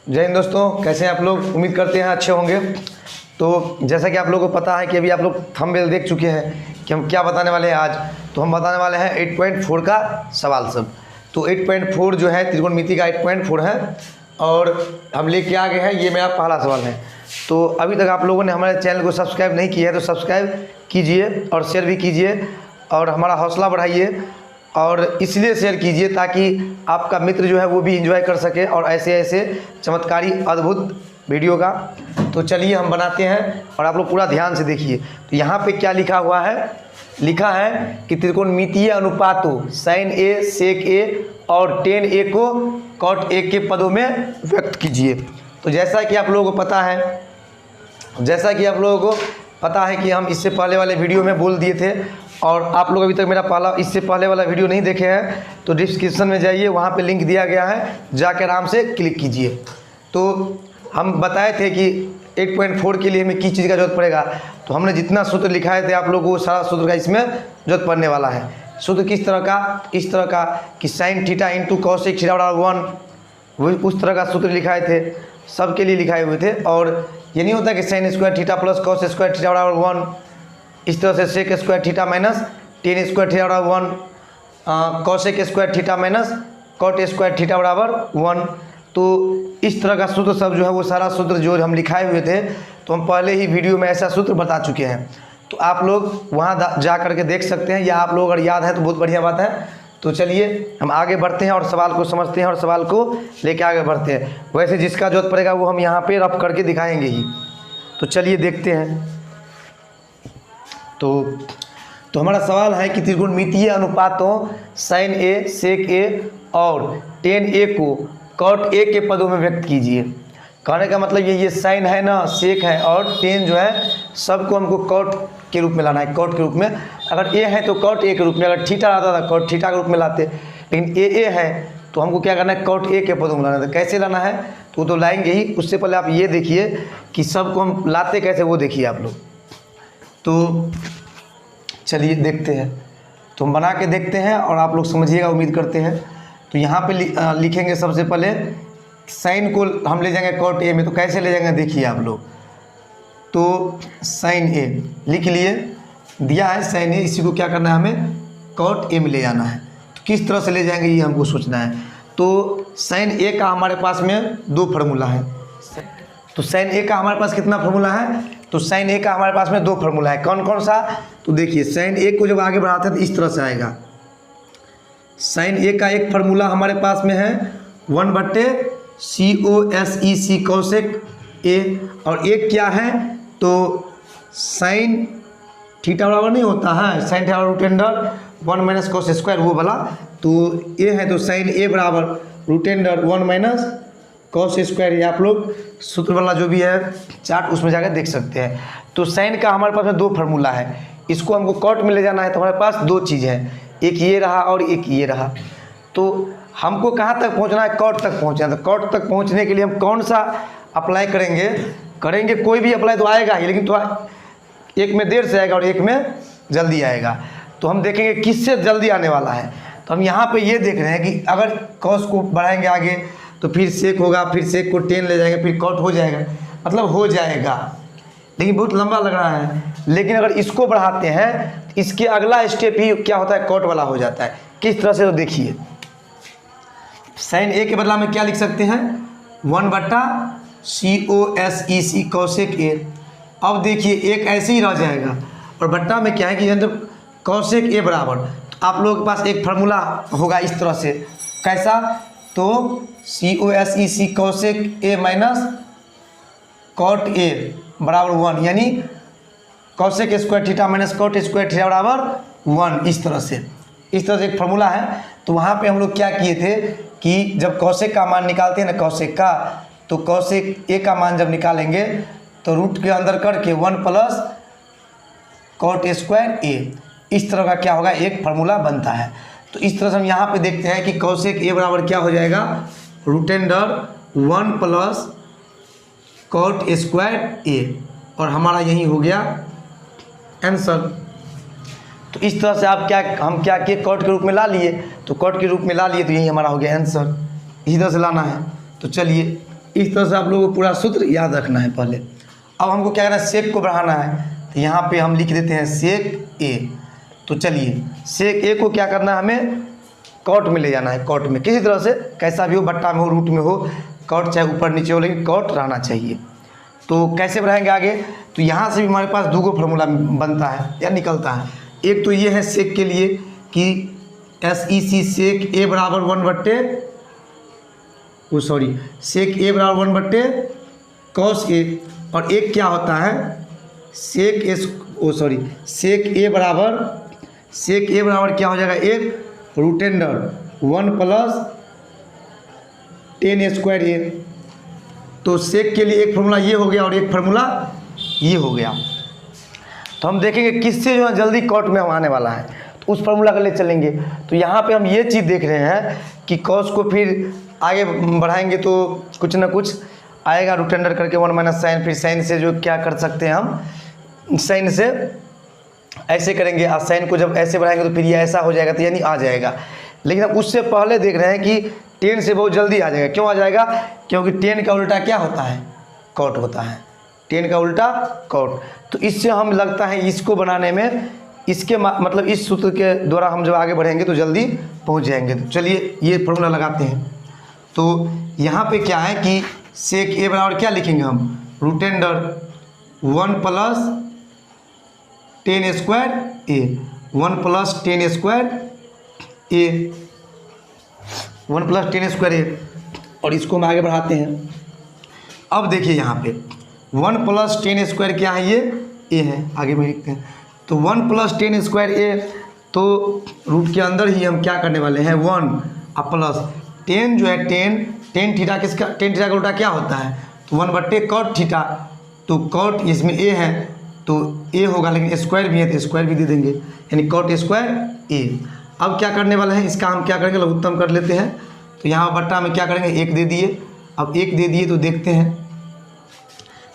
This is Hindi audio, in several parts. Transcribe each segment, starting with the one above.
जय हिंद दोस्तों, कैसे हैं आप लोग। उम्मीद करते हैं अच्छे होंगे। तो जैसा कि आप लोगों को पता है कि अभी आप लोग थंबनेल देख चुके हैं कि हम क्या बताने वाले हैं आज। तो हम बताने वाले हैं 8.4 का सवाल सब। तो 8.4 जो है त्रिकोणमिति का 8.4 है और हम लेके आ गए हैं। ये मेरा पहला सवाल है। तो अभी तक आप लोगों ने हमारे चैनल को सब्सक्राइब नहीं किया है तो सब्सक्राइब कीजिए और शेयर भी कीजिए और हमारा हौसला बढ़ाइए। और इसलिए शेयर कीजिए ताकि आपका मित्र जो है वो भी एंजॉय कर सके और ऐसे ऐसे चमत्कारी अद्भुत वीडियो का। तो चलिए हम बनाते हैं और आप लोग पूरा ध्यान से देखिए। तो यहाँ पे क्या लिखा हुआ है, लिखा है कि त्रिकोणमितीय अनुपातों sin a sec a और tan a को cot a के पदों में व्यक्त कीजिए। तो जैसा कि आप लोगों को पता है कि हम इससे पहले वाले वीडियो में बोल दिए थे और आप लोग अभी तक मेरा इससे पहले वाला वीडियो नहीं देखे हैं तो डिस्क्रिप्शन में जाइए, वहाँ पे लिंक दिया गया है, जाकर आराम से क्लिक कीजिए। तो हम बताए थे कि 8.4 के लिए हमें किस चीज़ का जरूरत पड़ेगा। तो हमने जितना सूत्र लिखाए थे आप लोगों को सारा सूत्र का इसमें जरूरत पड़ने वाला है। सूत्र किस तरह का, इस तरह का कि sin theta into cosec theta बराबर 1, वही उस तरह का सूत्र लिखाए थे, सबके लिए लिखाए हुए थे। और ये नहीं होता कि sin square theta plus cos square theta बराबर 1, इस तरह से sec square theta minus tan square theta बराबर 1, cosec square theta minus cot square theta बराबर 1। तो इस तरह का सूत्र सब जो है वो सारा सूत्र जो हम लिखाए हुए थे तो हम पहले ही वीडियो में ऐसा सूत्र बता चुके हैं। तो आप लोग वहाँ जा करके देख सकते हैं या आप लोग अगर याद है तो बहुत बढ़िया बात है। तो चलिए हम आगे बढ़ते हैं और सवाल को समझते हैं और सवाल को लेके आगे बढ़ते हैं। वैसे जिसका जरूरत पड़ेगा वो हम यहाँ पे रफ करके दिखाएंगे ही। तो चलिए देखते हैं। तो हमारा सवाल है कि त्रिकोणमितीय अनुपातों sin a sec a और tan a को cot a के पदों में व्यक्त कीजिए। कहने का मतलब ये sin है ना, sec है और tan जो है सबको हमको cot के रूप में लाना है। cot के रूप में अगर a है तो cot a के रूप में, अगर थीटा आता था cot थीटा के रूप में लाते, लेकिन a है तो हमको क्या करना है, cot a के पदों में लाना है। कैसे लाना है तो लाएंगे ही। उससे पहले आप ये देखिए कि सबको हम लाते कैसे वो देखिए आप लोग। तो चलिए देखते हैं। तो हम बना के देखते हैं और आप लोग समझिएगा, उम्मीद करते हैं। तो यहाँ पे लिखेंगे सबसे पहले साइन को हम ले जाएंगे cot a में। तो कैसे ले जाएंगे देखिए आप लोग। तो sin a लिख लिए, दिया है sin a, इसी को क्या करना है, हमें cot a में ले जाना है। तो किस तरह से ले जाएंगे ये हमको सोचना है। तो sin a का हमारे पास में दो फार्मूला है। तो sin a का हमारे पास कितना फार्मूला है, तो sin a का हमारे पास में दो फार्मूला है। कौन कौन सा, तो देखिए sin a को जब आगे बढ़ाते हैं तो इस तरह से आएगा। sin a का एक फार्मूला हमारे पास में है 1/cosec cosec a, और एक क्या है तो sin थीटा बराबर नहीं होता है, sin theta root under 1 minus cos square वो वाला। तो ये है तो sin a बराबर root under 1 minus cos square. ये आप लोग सूत्र वाला जो भी है चार्ट उसमें जाकर देख सकते हैं। तो sin का हमारे पास में दो फार्मूला है, इसको हमको cot में ले जाना है। तो हमारे पास दो चीज़ है, एक ये रहा और एक ये रहा। तो हमको कहाँ तक पहुँचना है, cot तक पहुँचना है। तो cot तक पहुँचने के लिए हम कौन सा अप्लाई करेंगे कोई भी अप्लाई तो आएगा ही, लेकिन थोड़ा एक में देर से आएगा और एक में जल्दी आएगा। तो हम देखेंगे किससे जल्दी आने वाला है। तो हम यहाँ पे ये देख रहे हैं कि अगर cos को बढ़ाएंगे आगे तो फिर sec होगा, फिर sec को tan ले जाएंगे, फिर cot हो जाएगा, मतलब हो जाएगा, लेकिन बहुत लंबा लग रहा है। लेकिन अगर इसको बढ़ाते हैं इसके अगला स्टेप ही क्या होता है, cot वाला हो जाता है। किस तरह से, तो देखिए sin a के बदला में क्या लिख सकते हैं, 1/cosec cosec a। अब देखिए एक ऐसे ही रह जाएगा और बट्टा में क्या है कि जब cosec a बराबर, तो आप लोगों के पास एक फार्मूला होगा इस तरह से। कैसा, तो cosec cosec a minus cot a बराबर 1, यानी cosec square theta minus cot square theta बराबर 1। इस तरह से एक फार्मूला है। तो वहाँ पे हम लोग क्या किए थे कि जब cosec का मान निकालते हैं ना, cosec का, तो cosec a का मान जब निकालेंगे तो रूट के अंदर करके 1 प्लस cot स्क्वायर a, इस तरह का क्या होगा, एक फार्मूला बनता है। तो इस तरह से हम यहाँ पे देखते हैं कि cosec a बराबर क्या हो जाएगा, root under 1 plus cot square a, और हमारा यही हो गया आंसर। तो इस तरह से आप हम क्या किए, cot के रूप में ला लिए। तो cot के रूप में ला लिए तो यही हमारा हो गया आंसर। इसी तरह से लाना है। तो चलिए इस तरह से आप लोगों को पूरा सूत्र याद रखना है पहले। अब हमको क्या करना है, सेक को बढ़ाना है, तो यहाँ पे हम लिख देते हैं सेक ए। तो चलिए सेक ए को क्या करना है, हमें कॉट में ले जाना है। कॉट में किसी तरह से, कैसा भी हो, बट्टा में हो, रूट में हो, कॉट चाहे ऊपर नीचे हो, लेकिन कॉट रहना चाहिए। तो कैसे बढ़ाएंगे आगे, तो यहाँ से भी हमारे पास दो फार्मूला बनता है या निकलता है। एक तो ये है सेक के लिए कि SEC सेक ए बराबर 1/, सेक ए बराबर 1/, कॉस ए। और एक क्या होता है सेक ए बराबर क्या हो जाएगा, एक रूट अंडर 1 + tan² a। तो सेक के लिए एक फार्मूला ये हो गया और एक फार्मूला ये हो गया। तो हम देखेंगे किससे जो है जल्दी कॉट में आने वाला है, तो उस फार्मूला के लिए चलेंगे। तो यहाँ पे हम ये चीज़ देख रहे हैं कि कॉस को फिर आगे बढ़ाएंगे तो कुछ ना कुछ आएगा, रूट अंडर करके 1 - साइन, फिर साइन से जो क्या कर सकते हैं हम, साइन से ऐसे करेंगे, और साइन को जब ऐसे बढ़ाएंगे तो फिर ये ऐसा हो जाएगा, तो यानी आ जाएगा। लेकिन अब उससे पहले देख रहे हैं कि टेन से बहुत जल्दी आ जाएगा। क्यों आ जाएगा, क्योंकि टेन का उल्टा क्या होता है, कॉट होता है। टेन का उल्टा कॉट। तो इससे हम लगता है इसको बनाने में, इसके मतलब इस सूत्र के द्वारा हम जब आगे बढ़ेंगे तो जल्दी पहुंच जाएंगे। तो चलिए ये फार्मूला लगाते हैं। तो यहाँ पे क्या है कि सेक ए बराबर क्या लिखेंगे हम, root under 1 + tan² a, 1 + tan² a, 1 + tan² a। और इसको हम आगे बढ़ाते हैं। अब देखिए यहाँ पे 1 + tan² क्या है, ये a है, आगे में लिखते हैं। तो 1 + tan² a, तो रूट के अंदर ही हम क्या करने वाले हैं 1 प्लस टेन जो है टेन थीटा किसका, टेन थीटा का उल्टा क्या होता है, तो 1/, cot थीटा। तो cot इसमें a है तो a होगा, लेकिन स्क्वायर भी है तो स्क्वायर भी दे देंगे, यानी cot² a। अब क्या करने वाले हैं, इसका हम क्या करेंगे, लघुत्तम कर लेते हैं। तो यहाँ बट्टा में क्या करेंगे, 1 दे दिए। अब 1 दे दिए तो देखते हैं,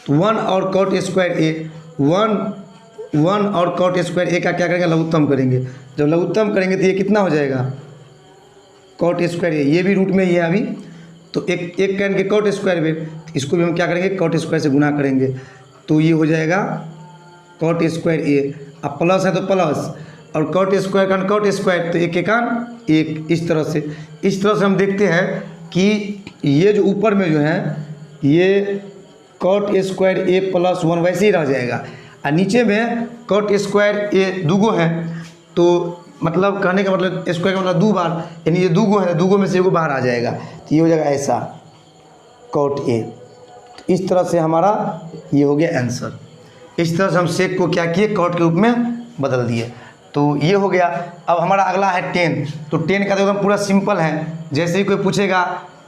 तो 1 और cot² a, 1 और cot² a का क्या करेंगे, लघुत्तम करेंगे। जब लघुत्तम करेंगे तो ये कितना हो जाएगा, cot² a। ये भी रूट में ही है अभी, तो एक करेंगे cot² में, इसको भी हम क्या करेंगे, cot² से गुना करेंगे, तो ये हो जाएगा cot² a। अब प्लस है तो प्लस, और cot² का cot², तो एक एक इस तरह से हम देखते हैं कि ये जो ऊपर में जो है ये cot² a + 1 वैसे ही रह जाएगा, और नीचे में cot² a दूगो है। तो मतलब कहने का मतलब स्क्वायर का मतलब 2 बार, यानी ये दूगो है, दूगो में से एगो बाहर आ जाएगा, तो ये हो जाएगा ऐसा cot a। तो इस तरह से हमारा ये हो गया आंसर। इस तरह से हम सेक को क्या किए, कॉट के रूप में बदल दिए। तो ये हो गया। अब हमारा अगला है टेन। तो टेन का तो एकदम पूरा सिंपल है, जैसे ही कोई पूछेगा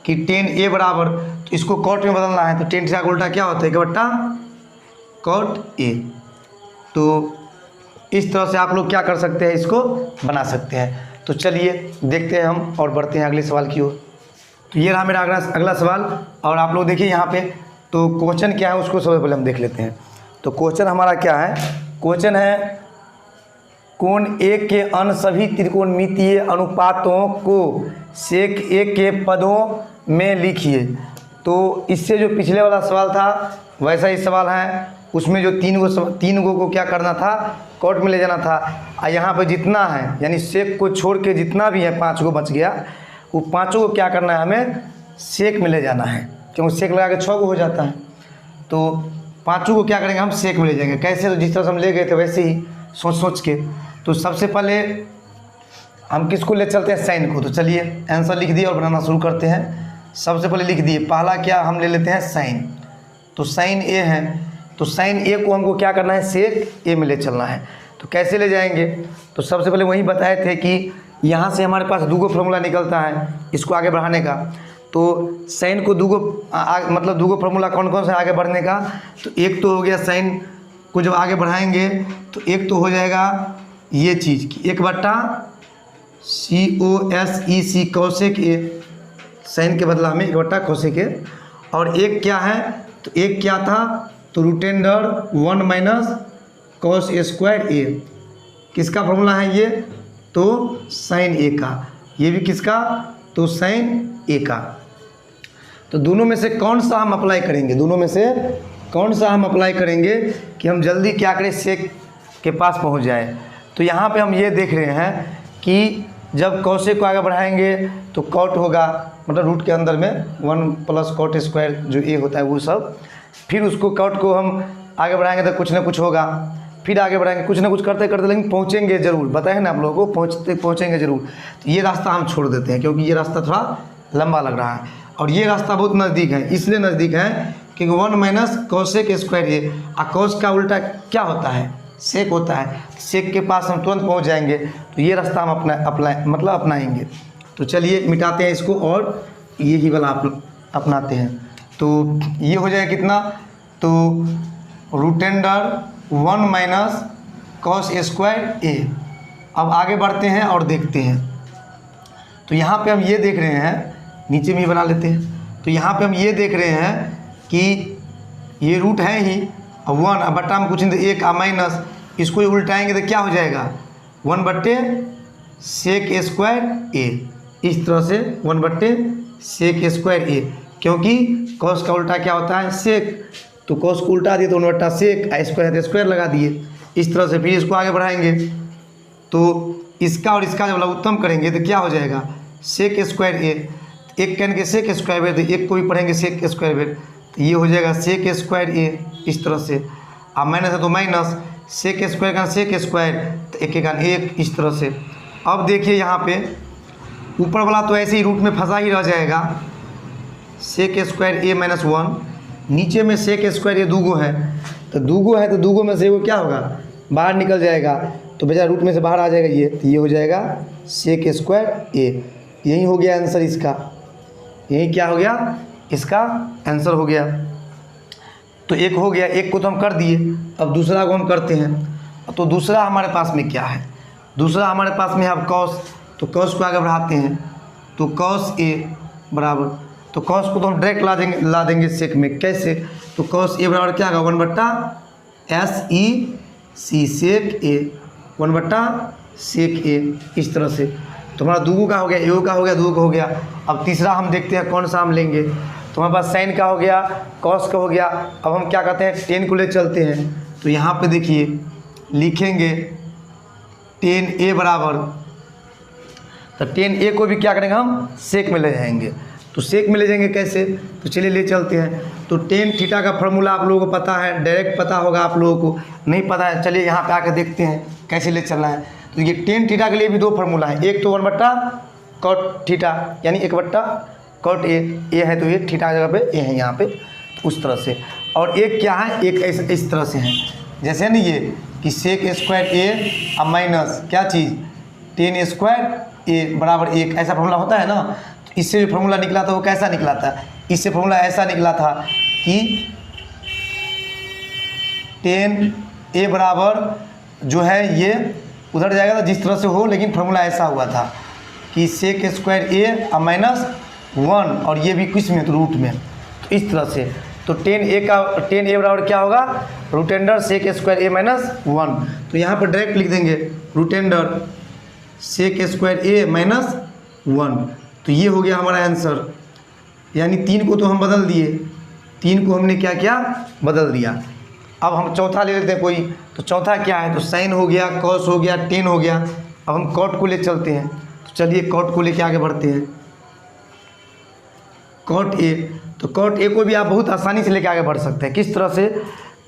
कि tan a बराबर, तो इसको कॉट में बदलना है, तो टेन थीटा का उल्टा क्या होता है, 1/, cot a। तो इस तरह से आप लोग क्या कर सकते हैं, इसको बना सकते हैं। तो चलिए देखते हैं हम और बढ़ते हैं अगले सवाल की ओर। तो ये रहा मेरा अगला सवाल, और आप लोग देखिए यहाँ पे तो क्वेश्चन क्या है उसको सबसे पहले हम देख लेते हैं। तो क्वेश्चन हमारा क्या है, क्वेश्चन है कोण ए के अन्य सभी त्रिकोणमितीय अनुपातों को सेक ए के पदों में लिखिए। तो इससे जो पिछले वाला सवाल था वैसा ही सवाल है, उसमें जो तीन गो को क्या करना था, कॉट में ले जाना था। और यहाँ पे जितना है यानी सेक को छोड़ के जितना भी है 5 गो बच गया, वो 5 को क्या करना है, हमें सेक में ले जाना है, क्योंकि सेक लगा के 6 गो हो जाता है। तो 5 को क्या करेंगे, हम सेक में ले जाएंगे। कैसे, तो जिस तरह से हम ले गए थे वैसे ही सोच के। तो सबसे पहले हम किसको ले चलते हैं, साइन को। तो चलिए आंसर लिख दिए और बनाना शुरू करते हैं। सबसे पहले लिख दिए, पहला क्या हम ले लेते हैं, साइन। तो साइन ए है, तो साइन ए को हमको क्या करना है, सेक ए में ले चलना है। तो कैसे ले जाएंगे, तो सबसे पहले वही बताए थे कि यहाँ से हमारे पास दूगो फार्मूला निकलता है इसको आगे बढ़ाने का। तो साइन को मतलब दूगो फार्मूला कौन कौन सा आगे बढ़ने का, तो एक तो हो गया साइन को जब आगे बढ़ाएंगे तो एक तो हो जाएगा ये चीज़ कि 1/COSEC कोसेक ए, साइन के बदला में 1/कोसेक ए। और एक क्या है, तो एक क्या था, तो √1 - cos² a। किसका फॉर्मूला है ये, तो साइन ए का। ये भी किसका, तो साइन ए का। तो दोनों में से कौन सा हम अप्लाई करेंगे, दोनों में से कौन सा हम अप्लाई करेंगे कि हम जल्दी क्या करें, सेक के पास पहुंच जाए। तो यहाँ पे हम ये देख रहे हैं कि जब कौशे को आगे बढ़ाएंगे तो कॉट होगा, मतलब रूट के अंदर में 1 प्लस कॉट स्क्वायर जो ए होता है वो सब, फिर उसको कॉट को हम आगे बढ़ाएंगे तो कुछ ना कुछ होगा, फिर आगे बढ़ाएंगे कुछ ना कुछ करते करते, लेकिन पहुँचेंगे ज़रूर, बताए ना आप लोगों को पहुँचेंगे ज़रूर। तो ये रास्ता हम छोड़ देते हैं क्योंकि ये रास्ता थोड़ा लंबा लग रहा है और ये रास्ता बहुत नज़दीक है, इसलिए नज़दीक है क्योंकि 1 माइनस कौशेक स्क्वायर ए, और कौश का उल्टा क्या होता है, सेक होता है, सेक के पास हम तुरंत पहुंच जाएंगे। तो ये रास्ता हम अपनाएंगे। तो चलिए मिटाते हैं इसको और ये ही वाला अपनाते हैं। तो ये हो जाएगा कितना, तो root under 1 minus cos square A. अब आगे बढ़ते हैं और देखते हैं। तो यहाँ पे हम ये देख रहे हैं, नीचे में ही बना लेते हैं। तो यहाँ पे हम ये देख रहे हैं कि ये रूट है ही 1, अब बट्टा में कुछ नहीं, 1 माइनस, इसको उल्टाएंगे तो क्या हो जाएगा 1 बट्टे सेक स्क्वायर ए, इस तरह से 1 बट्टे सेक स्क्वायर ए, क्योंकि कॉस का उल्टा क्या होता है, सेक। तो कॉस को उल्टा दिए तो 1 बट्टा सेक, स्क्वायर है तो स्क्वायर लगा दिए, इस तरह से। फिर इसको आगे बढ़ाएंगे तो इसका और इसका जब लघुत्तम करेंगे तो क्या हो जाएगा, सेक स्क्वायर ए, एक कैन के सेक स्क्वायर वेर, तो एक को भी पढ़ेंगे सेक स्क्वायर वेर, तो ये हो जाएगा सेक स्क्वायर ए, इस तरह से। अब माइनस है तो माइनस, सेक स्क्वायर का सेक स्क्वायर, तो एक एक एक, इस तरह से। अब देखिए यहाँ पे ऊपर वाला तो ऐसे ही रूट में फंसा ही रह जाएगा, सेक स्क्वायर ए माइनस 1, नीचे में सेक स्क्वायर ए दूगो है, तो दूगो में से वो क्या होगा, बाहर निकल जाएगा, तो बेचारा रूट में से बाहर आ जाएगा ये, तो ये हो जाएगा सेक स्क्वायर ए। यही हो गया आंसर इसका, यही क्या हो गया, इसका आंसर हो गया। तो एक हो गया, एक को तो हम कर दिए, अब दूसरा को हम करते हैं। तो दूसरा हमारे पास में क्या है, दूसरा हमारे पास में है अब कॉस, तो कॉस को आगे बढ़ाते हैं, तो कॉस ए बराबर, तो कॉस को तो हम डायरेक्ट ला देंगे सेक में, कैसे, तो कॉस ए बराबर क्या होगा 1 बट्टा एस ई सी सेक ए, 1 बट्टा सेक ए, इस तरह से। तो हमारा दूगो का हो गया, एओ का हो गया, दूगो का हो गया। अब तीसरा हम देखते हैं कौन सा हम लेंगे। तो हमारे पास साइन का हो गया, कॉस का हो गया। अब हम क्या करते हैं, टेन को ले चलते हैं। तो यहाँ पे देखिए लिखेंगे टेन ए बराबर, तो टेन ए को भी क्या करेंगे हम, सेक में ले जाएंगे। तो सेक में ले जाएंगे कैसे, तो चलिए ले चलते हैं। तो टेन थीटा का फॉर्मूला आप लोगों को पता है, डायरेक्ट पता होगा, आप लोगों को नहीं पता है, चलिए यहाँ पे आकर देखते हैं कैसे ले चलना है। तो ये टेन थीटा के लिए भी 2 फार्मूला है, एक तो 1 बट्टा कॉट थीटा, यानी 1 बट्टा कॉट ए है, तो ये थीटा जगह पे ए है यहाँ पे, तो उस तरह से। और एक क्या है, एक इस तरह से है, जैसे ना ये कि सेक स्क्वायर ए अब माइनस क्या चीज़, टेन स्क्वायर ए बराबर 1, ऐसा फार्मूला होता है ना। तो इससे जो फार्मूला निकला था वो कैसा निकला था, इससे फार्मूला ऐसा निकला था कि टेन ए बराबर जो है ये उधर जाएगा तो जिस तरह से हो, लेकिन फार्मूला ऐसा हुआ था कि सेक स्क्वायर ए अब माइनस 1, और ये भी किस में, तो रूट में, तो इस तरह से। तो टेन ए बराबर क्या होगा, रूट अंडर सेक स्क्वायर ए माइनस 1। तो यहाँ पर डायरेक्ट लिख देंगे रूट अंडर सेक स्क्वायर ए माइनस 1। तो ये हो गया हमारा आंसर, यानी 3 को तो हम बदल दिए, 3 को हमने क्या किया, बदल दिया। अब हम चौथा ले लेते हैं कोई, तो चौथा क्या है, तो साइन हो गया, कॉस हो गया, टेन हो गया। अब हम कॉट को ले चलते हैं। तो चलिए कॉट को लेके आगे बढ़ते हैं। कॉट ए, तो कॉट ए को भी आप बहुत आसानी से लेके आगे बढ़ सकते हैं, किस तरह से,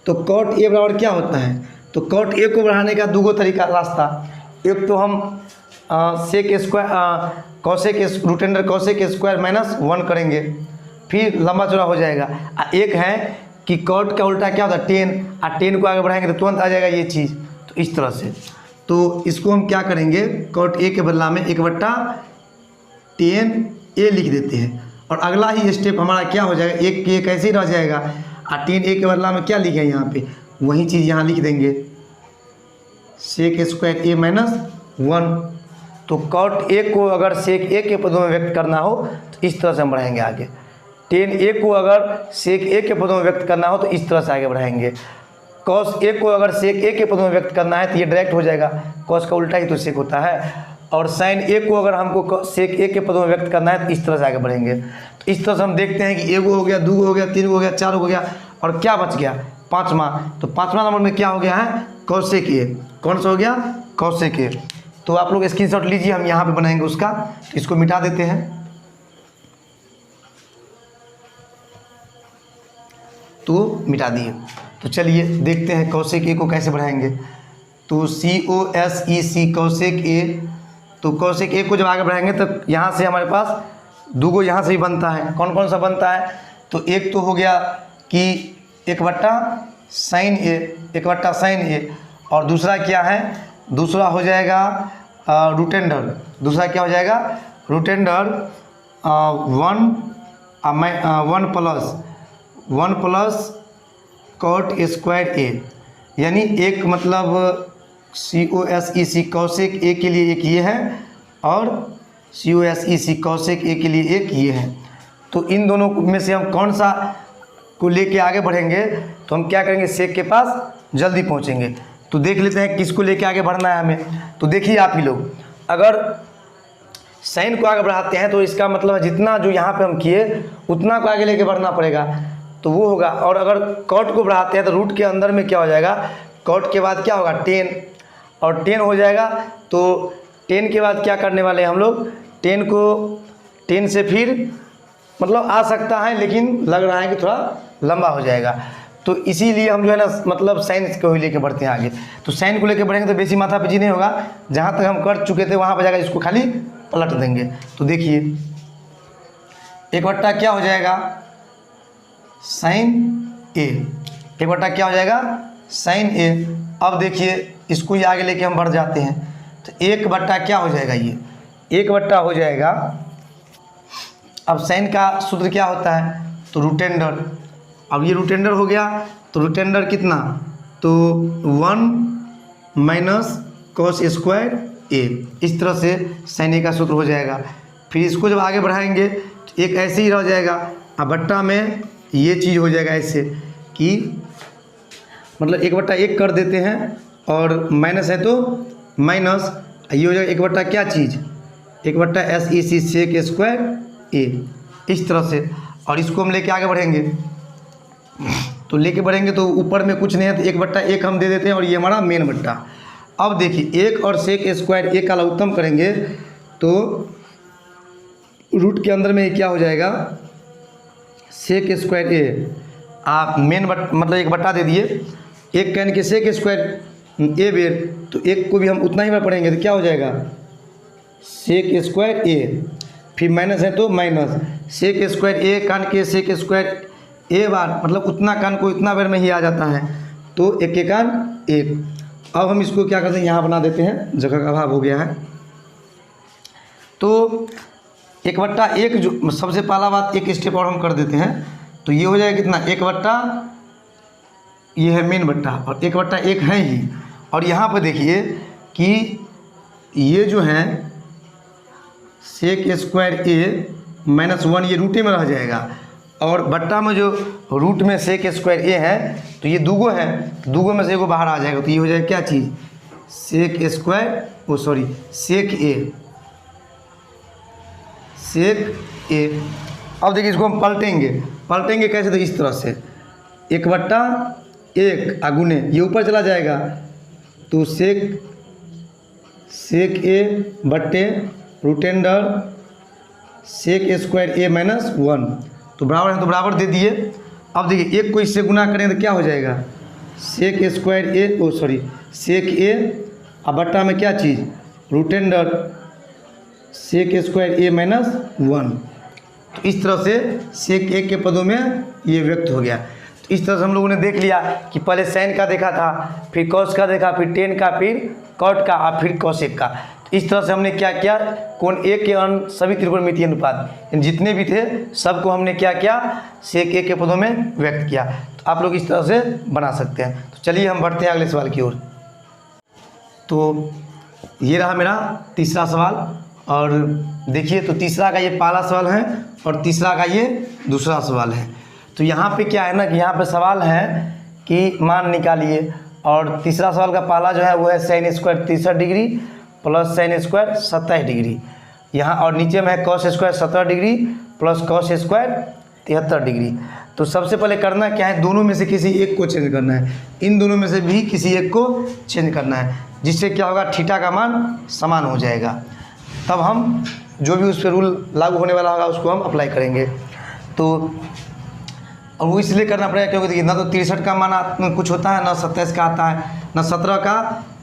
तो कॉट ए बराबर क्या होता है, तो कॉट ए को बढ़ाने का 2 तरीका रास्ता। एक तो हम sec square cosec root under cosec square minus 1 करेंगे, फिर लंबा चौड़ा हो जाएगा। एक है कि कॉट का उल्टा क्या होता है, टेन, और टेन को आगे बढ़ाएंगे तो तुरंत आ जाएगा ये चीज़, तो इस तरह से। तो इसको हम क्या करेंगे, कॉट ए के बदला में 1 बट्टा टेन ए लिख देते हैं, और अगला ही स्टेप हमारा क्या हो जाएगा, एक के एक ऐसे ही रह जाएगा, और टेन ए के बदला में क्या लिखे यहाँ पे, वही चीज़ यहाँ लिख देंगे सेक स्क्वायर ए माइनस 1। तो कॉट ए को अगर सेक ए के पदों में व्यक्त करना हो तो इस तरह से हम बढ़ाएंगे आगे, टेन ए को अगर सेक ए के पदों में व्यक्त करना हो तो इस तरह से आगे बढ़ाएंगे, कॉस ए को अगर सेक ए के पदों में व्यक्त करना है तो ये डायरेक्ट हो जाएगा, कॉस का उल्टा ही तो सेक होता है। और साइन ए को अगर हमको सेक ए के पदों में व्यक्त करना है तो इस तरह से आगे बढ़ेंगे। तो इस तरह से हम देखते हैं कि एगो हो गया, दूगो हो गया, तीन गो हो गया, चार हो गया, और क्या बच गया, पाँचवा। तो पाँचवा नंबर में क्या हो गया है, कौशिक ए। कौन सा हो गया, कौशिक ए। तो आप लोग स्क्रीनशॉट लीजिए, हम यहाँ पे बनाएंगे उसका। इसको मिटा देते हैं। तो मिटा दिए। तो चलिए देखते हैं कौशिक ए को कैसे बढ़ाएंगे। तो COSEC कौशिक ए। तो कौशिक ए को जब आगे बढ़ाएंगे तो यहाँ से हमारे पास दूगो यहाँ से ही बनता है। कौन कौन सा बनता है, तो एक तो हो गया कि 1/sin ए, 1/sin ए, और दूसरा क्या है, दूसरा हो जाएगा रूट अंडर। दूसरा क्या हो जाएगा, root under 1 plus cot square A. यानी एक मतलब COSEC कौशिक ए के लिए एक ये है, और COSEC कौशिक ए के लिए एक ये है। तो इन दोनों में से हम कौन सा को लेके आगे बढ़ेंगे, तो हम क्या करेंगे, सेक के पास जल्दी पहुंचेंगे। तो देख लेते हैं किसको लेके आगे बढ़ना है हमें। तो देखिए आप ही लोग, अगर साइन को आगे बढ़ाते हैं तो इसका मतलब जितना जो यहाँ पे हम किए उतना को आगे लेके बढ़ना पड़ेगा, तो वो होगा। और अगर कॉट को बढ़ाते हैं तो रूट के अंदर में क्या हो जाएगा, कॉट के बाद क्या होगा 10, और 10 हो जाएगा। तो 10 के बाद क्या करने वाले हैं हम लोग, 10 से फिर मतलब आ सकता है, लेकिन लग रहा है कि थोड़ा लंबा हो जाएगा। तो इसीलिए हम जो है ना मतलब साइन को ही लेके बढ़ते हैं आगे। तो साइन को लेके बढ़ेंगे तो बेसी माथा पीछी नहीं होगा, जहाँ तक हम कर चुके थे वहाँ पर जाकर इसको खाली पलट देंगे। तो देखिए 1/, क्या हो जाएगा, साइन ए। 1/, क्या हो जाएगा, साइन ए। अब देखिए इसको ही आगे लेके हम बढ़ जाते हैं। तो 1/, क्या हो जाएगा, ये 1/, हो जाएगा। अब साइन का सूत्र क्या होता है, तो रूट अंडर। अब ये रूट अंडर हो गया, तो रूट अंडर कितना, तो 1 माइनस कॉस स्क्वायर ए। इस तरह से साइन ए का सूत्र हो जाएगा। फिर इसको जब आगे बढ़ाएंगे तो एक ऐसे ही रह जाएगा, अब बट्टा में ये चीज़ हो जाएगा ऐसे कि मतलब 1/1 कर देते हैं, और माइनस है तो माइनस, ये हो जाएगा 1/, क्या चीज़, 1/SEC सेक स्क्वायर ए। इस तरह से, और इसको हम लेके आगे बढ़ेंगे। तो लेके बढ़ेंगे तो ऊपर में कुछ नहीं है, तो 1/1 हम दे देते हैं, और ये हमारा मेन बट्टा। अब देखिए 1 और सेक स्क्वायर ए का लघुत्तम करेंगे तो रूट के अंदर में क्या हो जाएगा, सेक स्क्वायर ए। आप मेन मतलब 1/, दे दिए, 1 कैन के सेक स्क्वायर ए बेर, तो 1 को भी हम उतना ही बार पढ़ेंगे तो क्या हो जाएगा, सेक स्क्वायर ए। फिर माइनस है तो माइनस सेक स्क्वायर ए कान के सेक स्क्वायर ए बार, मतलब उतना कान को इतना बार में ही आ जाता है, तो 1 के कान 1। अब हम इसको क्या करते हैं, यहाँ बना देते हैं, जगह का अभाव हो गया है। तो 1/1 जो सबसे पहला बात, एक स्टेप और हम कर देते हैं। तो ये हो जाएगा कितना, 1/, ये है मेन बट्टा, और 1/1 है ही। और यहाँ पर देखिए कि ये जो है सेक स्क्वायर ए -1, ये रूटे में रह जाएगा, और बट्टा में जो रूट में सेक स्क्वायर ए है, तो ये दूगो है, दूगो में से एगो बाहर आ जाएगा। तो ये हो जाएगा क्या चीज़, सेक स्क्वायर, ओ सॉरी सेक ए, सेक ए। अब देखिए इसको हम पलटेंगे कैसे, तो इस तरह से 1/1 गुने ये ऊपर चला जाएगा, तो सेक ए बट्टे रूट अंडर सेक स्क्वायर ए -1, तो बराबर है, तो बराबर दे दिए। अब देखिए 1 को इससे गुना करें तो क्या हो जाएगा, सेक स्क्वायर ए, ओ सॉरी सेक ए, अब बट्टा में क्या चीज़, रूट अंडर सेक स्क्वायर ए -1। तो इस तरह से सेक ए के पदों में ये व्यक्त हो गया। तो इस तरह से हम लोगों ने देख लिया कि पहले साइन का देखा था, फिर कॉस का देखा, फिर टेन का, फिर कॉट का, और फिर कॉसेक का। तो इस तरह से हमने क्या किया, कोण ए के अन सभी त्रिकोणमितीय अनुपात जितने भी थे सबको हमने क्या किया, सेक ए के पदों में व्यक्त किया। तो आप लोग इस तरह से बना सकते हैं। तो चलिए हम बढ़ते हैं अगले सवाल की ओर। तो ये रहा मेरा तीसरा सवाल, और देखिए तो तीसरा का ये पहला सवाल है, और तीसरा का ये दूसरा सवाल है। तो यहाँ पे क्या है ना कि यहाँ पे सवाल है कि मान निकालिए, और तीसरा सवाल का पहला जो है वो है sine square 63 degree plus sine square 27 degree यहाँ, और नीचे में है cos square 17 degree plus cos square 73 degree. तो सबसे पहले करना क्या है, दोनों में से किसी एक को चेंज करना है, इन दोनों में से भी किसी एक को चेंज करना है, जिससे क्या होगा, थीटा का मान समान हो जाएगा। तब हम जो भी उस पर रूल लागू होने वाला होगा उसको हम अप्लाई करेंगे। तो और वो इसलिए करना पड़ेगा क्योंकि देखिए ना तो 63 का मान कुछ होता है, ना 27 का आता है, ना 17 का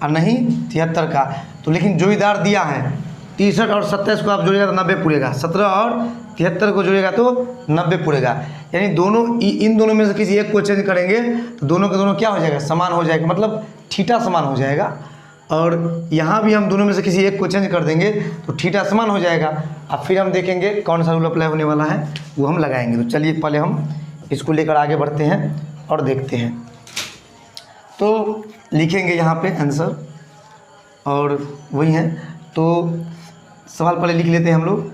और नहीं 73 का। तो लेकिन जो इधर दिया है 63 और 27 को आप जोड़ेगा तो 90 पूरेगा, 17 और 73 को जोड़ेगा तो 90 पूरेगा। यानी दोनों इन दोनों में से किसी एक को चेंज करेंगे तो दोनों के दोनों क्या हो जाएगा, समान हो जाएगा, मतलब थीटा समान हो जाएगा। और यहाँ भी हम दोनों में से किसी एक को चेंज कर देंगे तो थीटा समान हो जाएगा। अब फिर हम देखेंगे कौन सा रूल अप्लाई होने वाला है वो हम लगाएंगे। तो चलिए पहले हम इसको लेकर आगे बढ़ते हैं और देखते हैं। तो लिखेंगे यहाँ पे आंसर और वही है। तो सवाल पहले लिख लेते हैं हम लोग।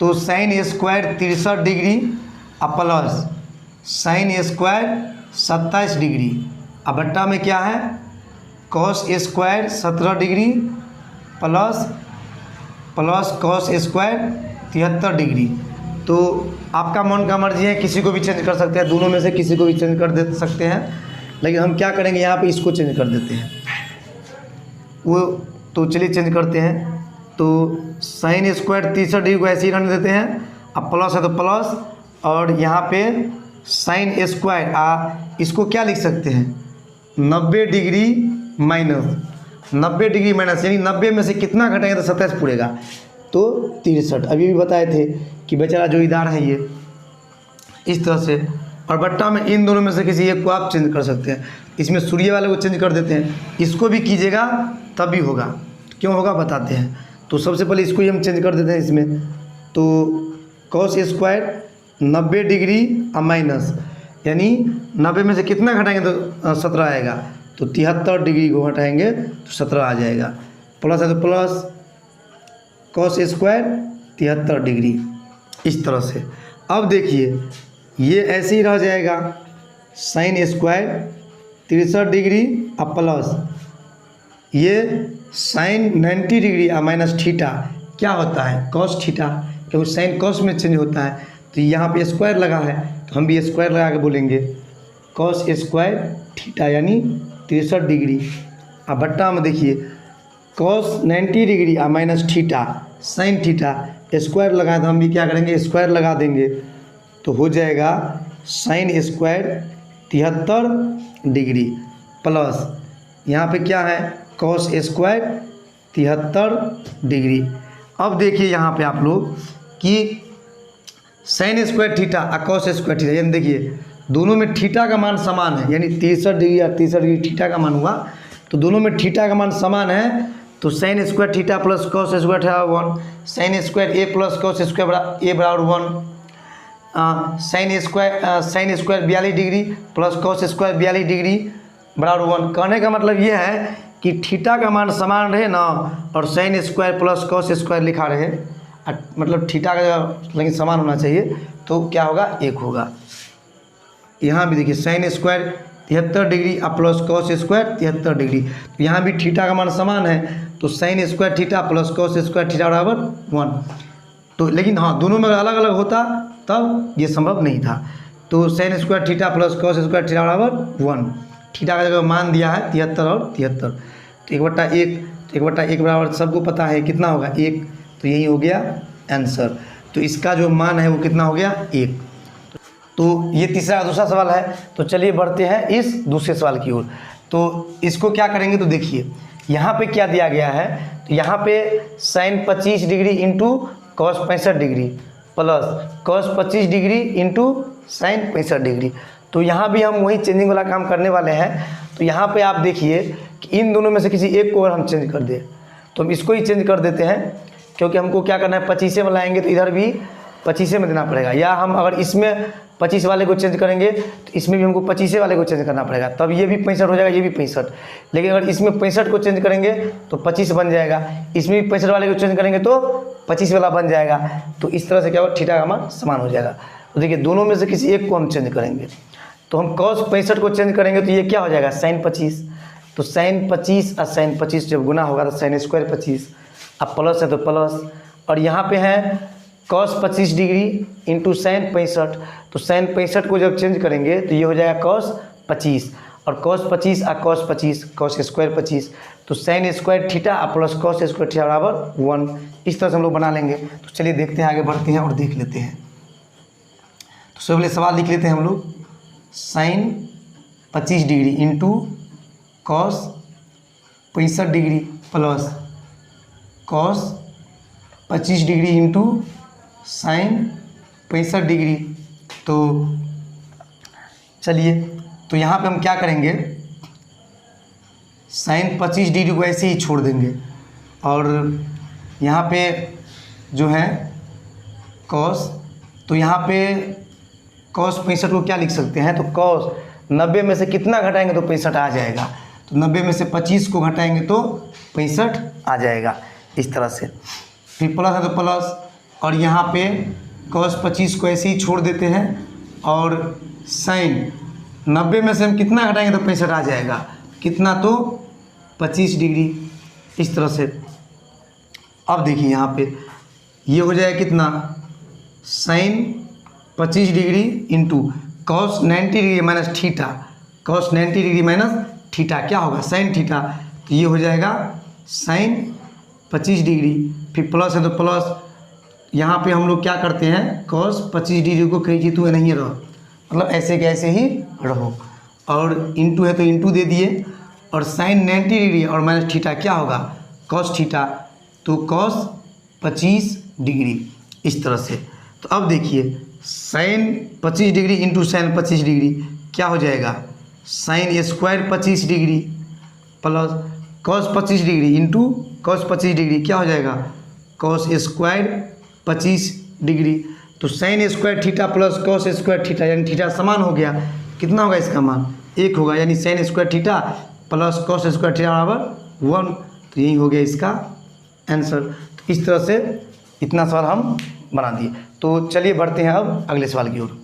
तो साइन स्क्वायर 63 डिग्री अब प्लस साइन स्क्वायर 27 डिग्री अब बट्टा में क्या है, cos square 17 degree plus cos square 73 degree. तो आपका मन का मर्जी है, किसी को भी चेंज कर सकते हैं, दोनों में से किसी को भी चेंज कर दे सकते हैं, लेकिन हम क्या करेंगे यहाँ पे इसको चेंज कर देते हैं वो। तो चलिए चेंज करते हैं। तो साइन स्क्वायर 63 डिग्री को ऐसे ही रहने देते हैं, अब प्लस है तो प्लस, और यहाँ पे साइन स्क्वायर इसको क्या लिख सकते हैं, 90 डिग्री माइनस 90 डिग्री माइनस, यानी 90 में से कितना घटाएंगे तो 27 पूरेगा, तो 63। अभी भी बताए थे कि बेचारा जो इधर है ये इस तरह से, और बट्टा में इन दोनों में से किसी एक को आप चेंज कर सकते हैं। इसमें सूर्य वाले को चेंज कर देते हैं, इसको भी कीजिएगा तब भी होगा, क्यों होगा बताते हैं। तो सबसे पहले इसको ही हम चेंज कर देते हैं इसमें। तो कॉस स्क्वायर 90 डिग्री और माइनस, यानी 90 में से कितना घटाएंगे तो 17 आएगा, तो 73 डिग्री को घटाएंगे तो 17 आ जाएगा। प्लस है तो प्लस कॉस स्क्वायर 73 डिग्री, इस तरह से। अब देखिए ये ऐसे ही रह जाएगा, साइन स्क्वायर 63 डिग्री और प्लस ये साइन 90 डिग्री और माइनस थीटा क्या होता है, कॉस थीटा, क्योंकि साइन कॉस में चेंज होता है। तो यहाँ पे स्क्वायर लगा है तो हम भी स्क्वायर लगा के बोलेंगे, कॉस स्क्वायर थीटा यानी 63 डिग्री। अब बट्टा में देखिए कॉस 90 डिग्री और minus theta sine theta, square लगाए तो हम भी क्या करेंगे, स्क्वायर लगा देंगे, तो हो जाएगा साइन स्क्वायर 73 डिग्री प्लस यहाँ पे क्या है, कॉस स्क्वायर 73 डिग्री। अब देखिए यहाँ पे आप लोग कि साइन स्क्वायर थीटा और कॉस स्क्वायर थीटा, यानी देखिए दोनों में थीटा का मान समान है, यानी 63 डिग्री और 63 डिग्री थीटा का मान हुआ, तो दोनों में थीटा का मान समान है। तो sine square theta plus cos square theta 1, sine square A plus cos square A बराबर 1, sine square 42 degree plus cos square 42 degree बराबर 1। कहने का मतलब ये है कि थीटा का मान समान रहे ना, और sine square plus cos square लिखा रहे, मतलब थीटा का लेकिन समान होना चाहिए, तो क्या होगा, 1 होगा। यहाँ भी देखिए साइन स्क्वायर 73 डिग्री और प्लस कॉस स्क्वायर 73 डिग्री, तो यहाँ भी थीटा का मान समान है, तो sine square theta plus cos square theta बराबर 1। तो लेकिन हाँ, दोनों में अलग अलग होता तब ये संभव नहीं था। तो sine square theta plus cos square theta बराबर 1, थीटा का जगह मान दिया है 73 और 73, तो 1/1, तो 1/1 बराबर सबको पता है कितना होगा, 1, तो यही हो गया आंसर। तो इसका जो मान है वो कितना हो गया, 1। तो ये दूसरा सवाल है। तो चलिए बढ़ते हैं इस दूसरे सवाल की ओर। तो इसको क्या करेंगे, तो देखिए यहाँ पे क्या दिया गया है, तो यहाँ पे sine 25 degree into cos 65 degree plus cos 25 degree into sine 65 degree. तो यहाँ भी हम वही चेंजिंग वाला काम करने वाले हैं। तो यहाँ पे आप देखिए कि इन दोनों में से किसी एक को अगर हम चेंज कर दें तो हम इसको ही चेंज कर देते हैं, क्योंकि हमको क्या करना है, 25 में लाएंगे तो इधर भी 25 में देना पड़ेगा, या हम अगर इसमें 25 वाले को चेंज करेंगे तो इसमें भी हमको 25 वाले को चेंज करना पड़ेगा, तब ये भी 65 हो जाएगा, ये भी 65। लेकिन अगर इसमें 65 को चेंज करेंगे तो 25 बन जाएगा, इसमें भी 65 वाले को चेंज करेंगे तो 25 वाला बन जाएगा। तो इस तरह से क्या होगा, थीटा का मान समान हो जाएगा। तो देखिए दोनों में से किसी एक को हम चेंज करेंगे, तो हम कॉस 65 को चेंज करेंगे तो ये क्या हो जाएगा, साइन 25। तो साइन 25 और साइन 25 जब गुना होगा तो साइन स्क्वायर 25, अब प्लस है तो प्लस, और यहाँ पे है cos 25 डिग्री इंटू साइन 65। तो साइन 65 को जब चेंज करेंगे तो ये हो जाएगा cos 25, और cos 25 और cos 25 cos स्क्वायर 25, तो sine square theta plus cos square theta बराबर 1। इस तरह से हम लोग बना लेंगे। तो चलिए देखते हैं, आगे बढ़ते हैं और देख लेते हैं। तो सबसे पहले सवाल लिख लेते हैं हम लोग, sine 25 degree into cos 65 degree plus cos 25 degree into sine 65 degree. तो चलिए, तो यहाँ पे हम क्या करेंगे, साइन 25 डिग्री को ऐसे ही छोड़ देंगे, और यहाँ पे जो है cos, तो यहाँ पे cos 65 को क्या लिख सकते हैं, तो cos 90 में से कितना घटाएंगे तो 65 आ जाएगा। तो 90 में से 25 को घटाएंगे तो 65 आ जाएगा, इस तरह से। फिर प्लस है तो प्लस, और यहाँ पे cos 25 को ऐसे ही छोड़ देते हैं, और साइन 90 में से हम कितना घटाएंगे तो 65 आ जाएगा, कितना, तो 25 डिग्री, इस तरह से। अब देखिए यहाँ पे ये हो जाएगा कितना, sine 25 degree into cos 90 degree minus theta, cos 90 degree minus theta क्या होगा, साइन थीटा। तो ये हो जाएगा साइन 25 डिग्री, फिर प्लस है तो प्लस, यहाँ पे हम लोग क्या करते हैं, cos 25 डिग्री को कहीं जीतू नहीं रहो, मतलब ऐसे के ऐसे ही रहो, और इंटू है तो इंटू दे दिए, और साइन 90 डिग्री और माइनस थीटा क्या होगा, cos थीटा, तो cos 25 डिग्री, इस तरह से। तो अब देखिए, sine 25 degree into sine 25 degree क्या हो जाएगा, sine square 25 degree plus cos 25 degree into cos 25 degree क्या हो जाएगा, cos स्क्वायर 25 डिग्री। तो sine square theta plus cos square theta, यानी थीटा समान हो गया, कितना होगा इसका मान 1 होगा, यानी sign square theta plus cos square theta बराबर 1। तो यही हो गया इसका आंसर। तो इस तरह से इतना सवाल हम बना दिए। तो चलिए बढ़ते हैं अब अगले सवाल की ओर।